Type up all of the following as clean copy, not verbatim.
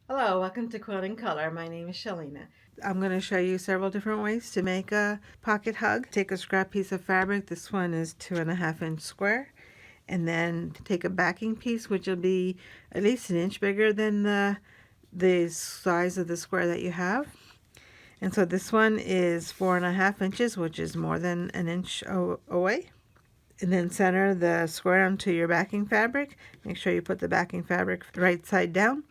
Hello, welcome to Quilt in Color. My name is Shalina. I'm going to show you several different ways to make a pocket hug. Take a scrap piece of fabric. This one is 2.5 inch square. And then take a backing piece, which will be at least an inch bigger than the size of the square that you have. And so this one is 4.5 inches, which is more than an inch away. And then center the square onto your backing fabric. Make sure you put the backing fabric right side down.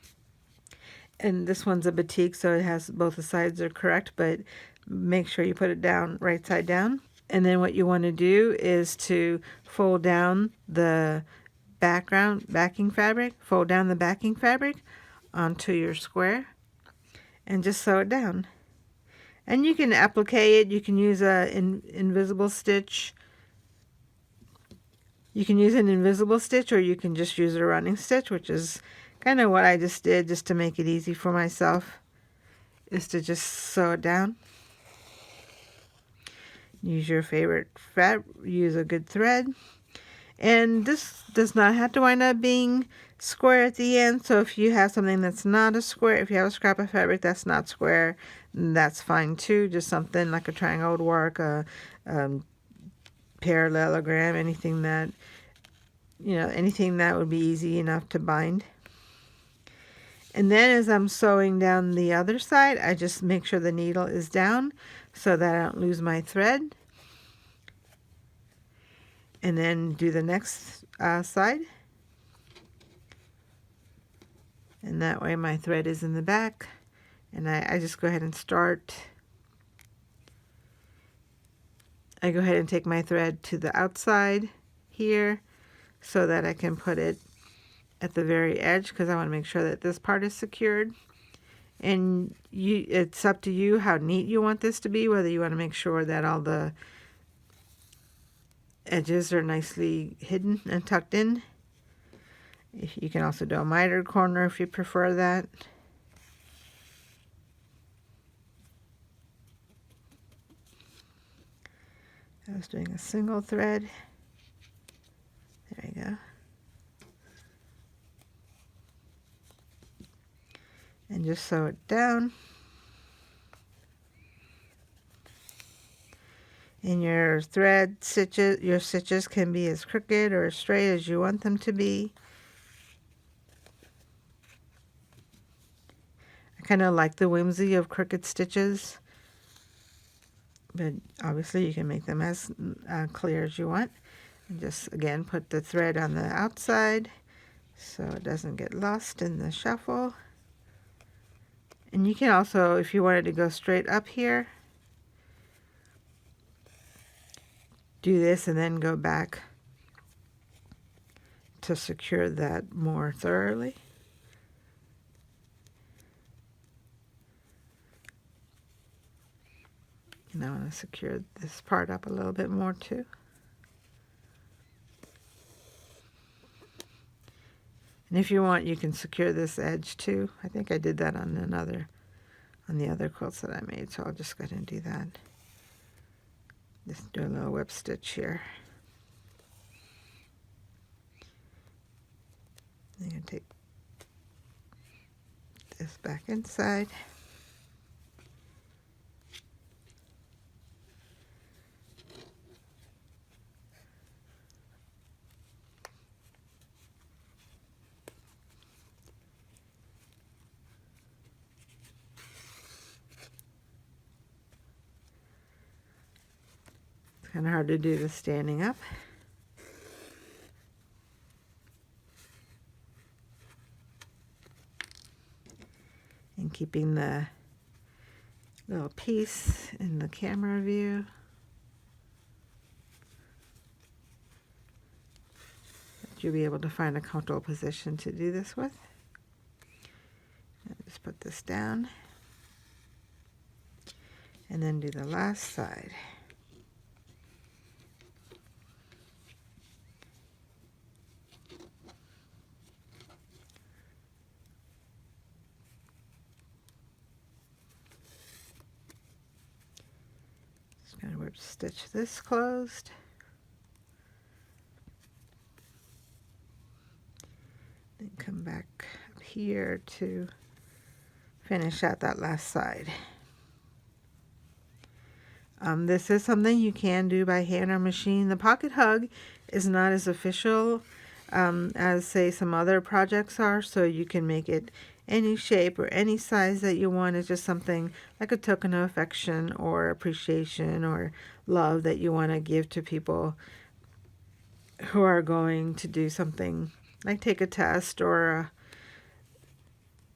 And this one's a batik, so it has both the sides are correct, but make sure you put it down right side down. And then what you want to do is to fold down the backing fabric, fold down the backing fabric onto your square and just sew it down. And you can applique it, you can use invisible stitch. You can use an invisible stitch, or you can just use a running stitch, which is kind of what I just did, just to make it easy for myself, is to just sew it down. Use your favorite use a good thread. And this does not have to wind up being square at the end. So if you have something that's not a square, if you have a scrap of fabric that's not square, that's fine too. Just something like a triangle would work, a parallelogram, anything that, anything that would be easy enough to bind. And then as I'm sewing down the other side, I just make sure the needle is down so that I don't lose my thread. And then do the next side. And that way my thread is in the back. And I just go ahead and start. I go ahead and take my thread to the outside here so that I can put it at the very edge, because I want to make sure that this part is secured. And it's up to you how neat you want this to be, whether you want to make sure that all the edges are nicely hidden and tucked in. You can also do a mitered corner if you prefer that. I was doing a single thread. There you go. And just sew it down. And your stitches can be as crooked or as straight as you want them to be. I kind of like the whimsy of crooked stitches, but obviously you can make them as clear as you want. And just again put the thread on the outside so it doesn't get lost in the shuffle. And you can also, if you wanted to go straight up here, do this and then go back to secure that more thoroughly. And I want to secure this part up a little bit more too. And if you want, you can secure this edge too. I think I did that on the other quilts that I made, so I'll just go ahead and do that. Just do a little whip stitch here. I'm going to take this back inside. It's kind of hard to do this standing up. And keeping the little piece in the camera view. That you'll be able to find a comfortable position to do this with. Just put this down. And then do the last side. Just going to whip stitch this closed. Then come back up here to finish out that last side. This is something you can do by hand or machine. The pocket hug is not as official as, say, some other projects are, so you can make it any shape or any size that you want. It's just something like a token of affection or appreciation or love that you want to give to people who are going to do something like take a test or a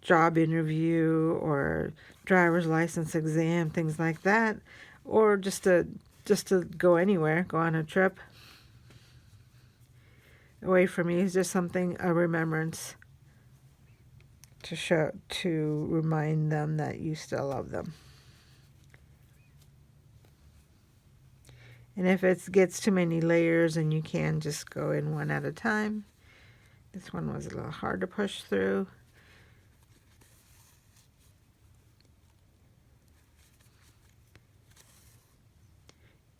job interview or driver's license exam, things like that, or just to go anywhere, go on a trip away from me. Is just something, a remembrance to remind them that you still love them. And if it gets too many layers, and you can just go in one at a time. This one was a little hard to push through.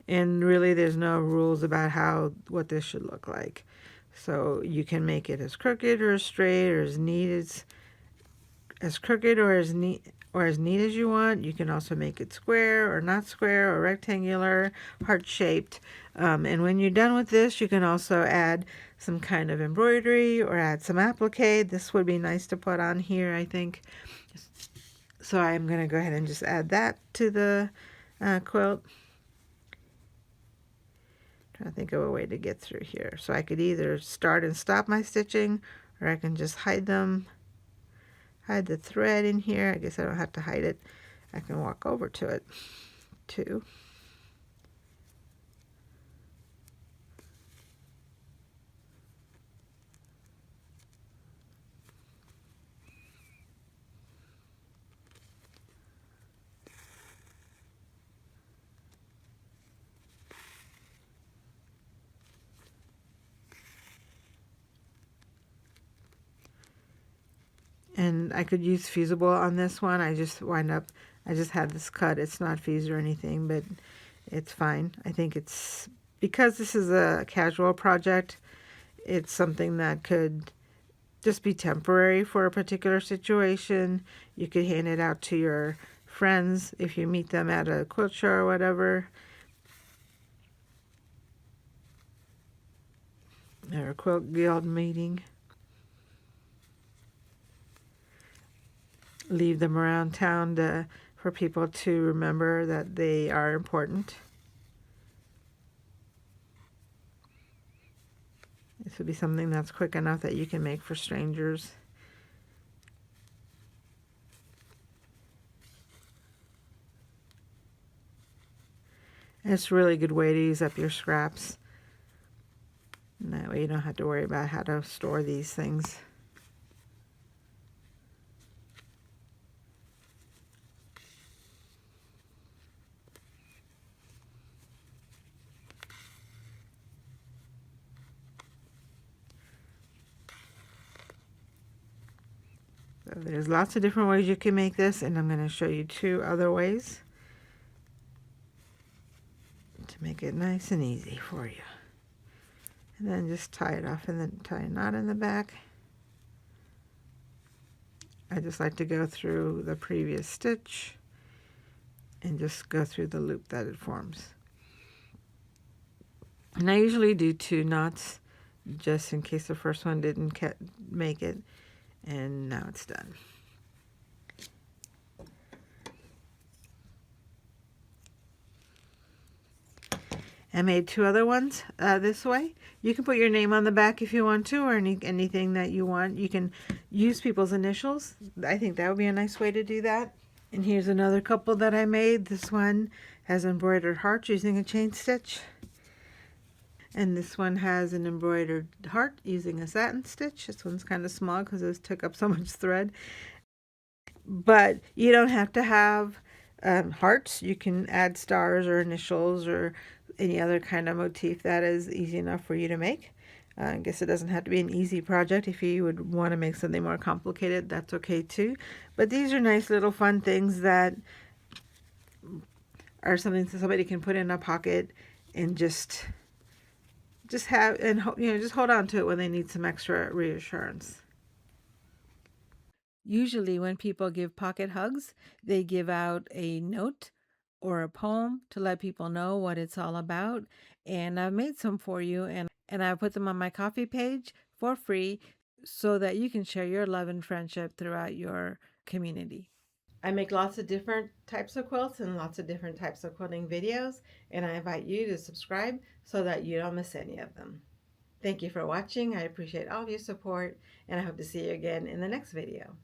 And really there's no rules about what this should look like. So you can make it as crooked or as straight or as neat as crooked or as neat as you want. You can also make it square or not square or rectangular, heart-shaped. And when you're done with this, you can also add some kind of embroidery or add some applique. This would be nice to put on here, I think. So I'm going to go ahead and just add that to the quilt. Trying to think of a way to get through here. So I could either start and stop my stitching, or I can just hide them. Hide the thread in here. I guess I don't have to hide it. I can walk over to it too. And I could use fusible on this one. I just had this cut. It's not fused or anything, but it's fine. I think it's, because this is a casual project, it's something that could just be temporary for a particular situation. You could hand it out to your friends if you meet them at a quilt show or whatever, or a quilt guild meeting. Leave them around town for people to remember that they are important. This would be something that's quick enough that you can make for strangers. And it's a really good way to use up your scraps. And that way you don't have to worry about how to store these things. So there's lots of different ways you can make this, and I'm going to show you 2 other ways to make it nice and easy for you. And then just tie it off and then tie a knot in the back. I just like to go through the previous stitch and just go through the loop that it forms. And I usually do 2 knots just in case the first one didn't make it. And now it's done. I made 2 other ones this way. You can put your name on the back if you want to, or anything that you want. You can use people's initials. I think that would be a nice way to do that. And here's another couple that I made. This one has embroidered hearts using a chain stitch. And this one has an embroidered heart using a satin stitch. This one's kind of small because it took up so much thread. But you don't have to have hearts. You can add stars or initials or any other kind of motif that is easy enough for you to make. I guess it doesn't have to be an easy project. If you would want to make something more complicated, that's okay too. But these are nice little fun things that are something that somebody can put in a pocket and just have, and just hold on to it when they need some extra reassurance. Usually when people give pocket hugs, they give out a note or a poem to let people know what it's all about. And I've made some for you, and I put them on my Coffee page for free so that you can share your love and friendship throughout your community. I make lots of different types of quilts and lots of different types of quilting videos, and I invite you to subscribe so that you don't miss any of them. Thank you for watching. I appreciate all of your support, and I hope to see you again in the next video.